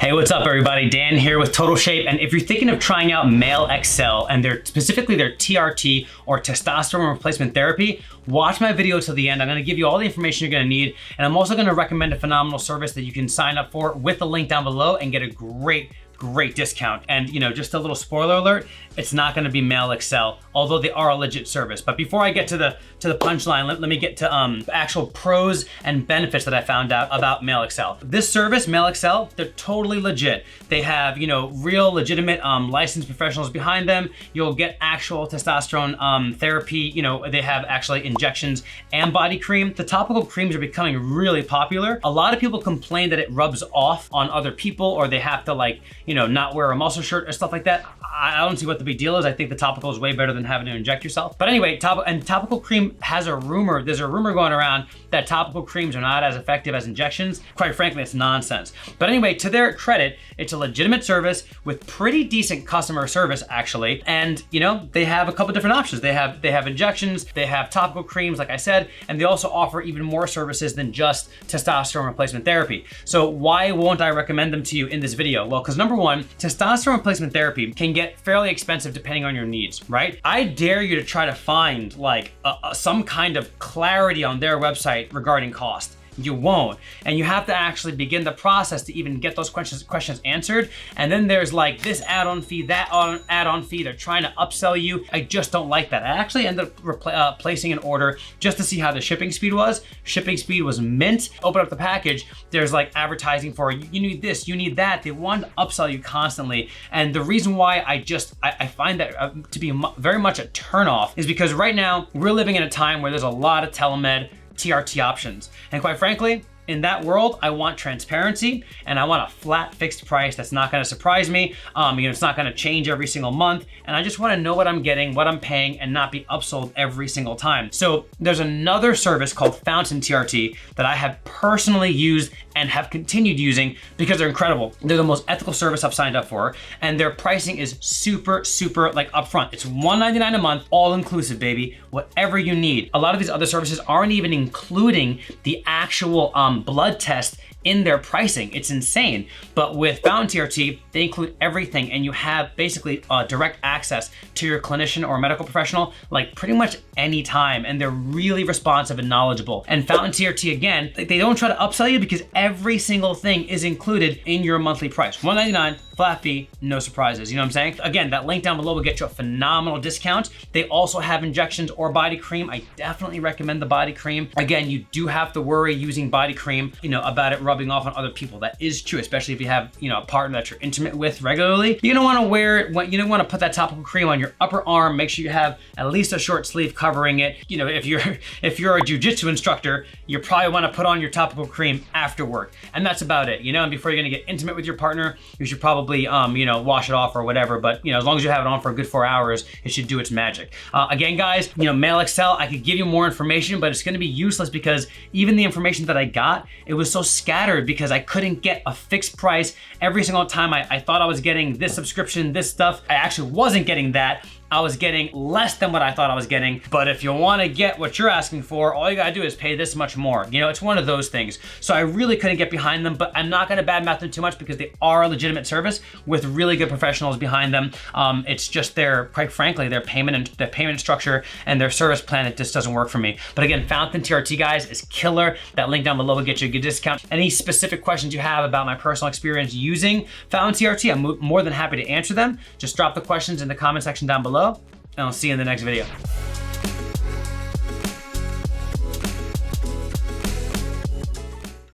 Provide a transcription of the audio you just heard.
Hey, what's up everybody? Dan here with Total Shape, and if you're thinking of trying out Male XL and specifically their TRT or testosterone replacement therapy, watch my video till the end. I'm gonna give you all the information you're gonna need, and I'm also gonna recommend a phenomenal service that you can sign up for with the link down below and get a great discount. And just a little spoiler alert, it's not gonna be Male XL, although they are a legit service. But before I get to the punchline, let me get to actual pros and benefits that I found out about Male XL. This service, Male XL, they're totally legit. They have, real legitimate licensed professionals behind them. You'll get actual testosterone therapy. They have actually injections and body cream. The topical creams are becoming really popular. A lot of people complain that it rubs off on other people, or they have to not wear a muscle shirt or stuff like that. I don't see what the big deal is. I think the topical is way better than having to inject yourself. But anyway, topical cream has there's a rumor going around that topical creams are not as effective as injections. Quite frankly, it's nonsense. But anyway, to their credit, it's a legitimate service with pretty decent customer service actually. And they have a couple different options. They have injections, they have topical creams, like I said, and they also offer even more services than just testosterone replacement therapy. So why won't I recommend them to you in this video? Well, because number one, testosterone replacement therapy can get fairly expensive depending on your needs, right? I dare you to try to find some kind of clarity on their website regarding cost. You won't. And you have to actually begin the process to even get those questions answered. And then there's this add-on fee, that add-on fee. They're trying to upsell you. I just don't like that. I actually ended up placing an order just to see how the shipping speed was. Shipping speed was mint. Open up the package, there's advertising for you need this, you need that. They want to upsell you constantly. And the reason why I find that to be very much a turnoff is because right now we're living in a time where there's a lot of telemed, TRT options. And quite frankly, in that world, I want transparency and I want a flat fixed price that's not gonna surprise me. It's not gonna change every single month. And I just wanna know what I'm getting, what I'm paying, and not be upsold every single time. So there's another service called Fountain TRT that I have personally used and have continued using because they're incredible. They're the most ethical service I've signed up for, and their pricing is super upfront. It's $199 a month, all inclusive, baby, whatever you need. A lot of these other services aren't even including the actual blood test in their pricing. It's insane. But with Fountain TRT, they include everything, and you have basically direct access to your clinician or medical professional pretty much any time, and they're really responsive and knowledgeable. And Fountain TRT, again, they don't try to upsell you because every single thing is included in your monthly price. $199, flat fee, no surprises. You know what I'm saying? Again, that link down below will get you a phenomenal discount. They also have injections or body cream. I definitely recommend the body cream. Again, you do have to worry using body cream, about it rubbing off on other people. That is true, especially if you have, a partner that you're intimate with regularly. You're gonna wanna wear it, you don't wanna put that topical cream on your upper arm. Make sure you have at least a short sleeve covering it. If you're a jujitsu instructor, you probably wanna put on your topical cream after work. And that's about it, and before you're gonna get intimate with your partner, you should probably, wash it off or whatever. But, as long as you have it on for a good 4 hours, it should do its magic. Again, guys, Male XL, I could give you more information, but it's gonna be useless because even the information that I got, it was so scattered because I couldn't get a fixed price every single time. I thought I was getting this subscription, this stuff. I actually wasn't getting that. I was getting less than what I thought I was getting. But if you wanna get what you're asking for, all you gotta do is pay this much more. It's one of those things. So I really couldn't get behind them, but I'm not gonna badmouth them too much because they are a legitimate service with really good professionals behind them. It's just quite frankly, their payment structure and their service plan, it just doesn't work for me. But again, Fountain TRT, guys, is killer. That link down below will get you a good discount. Any specific questions you have about my personal experience using Fountain TRT, I'm more than happy to answer them. Just drop the questions in the comment section down below, and I'll see you in the next video.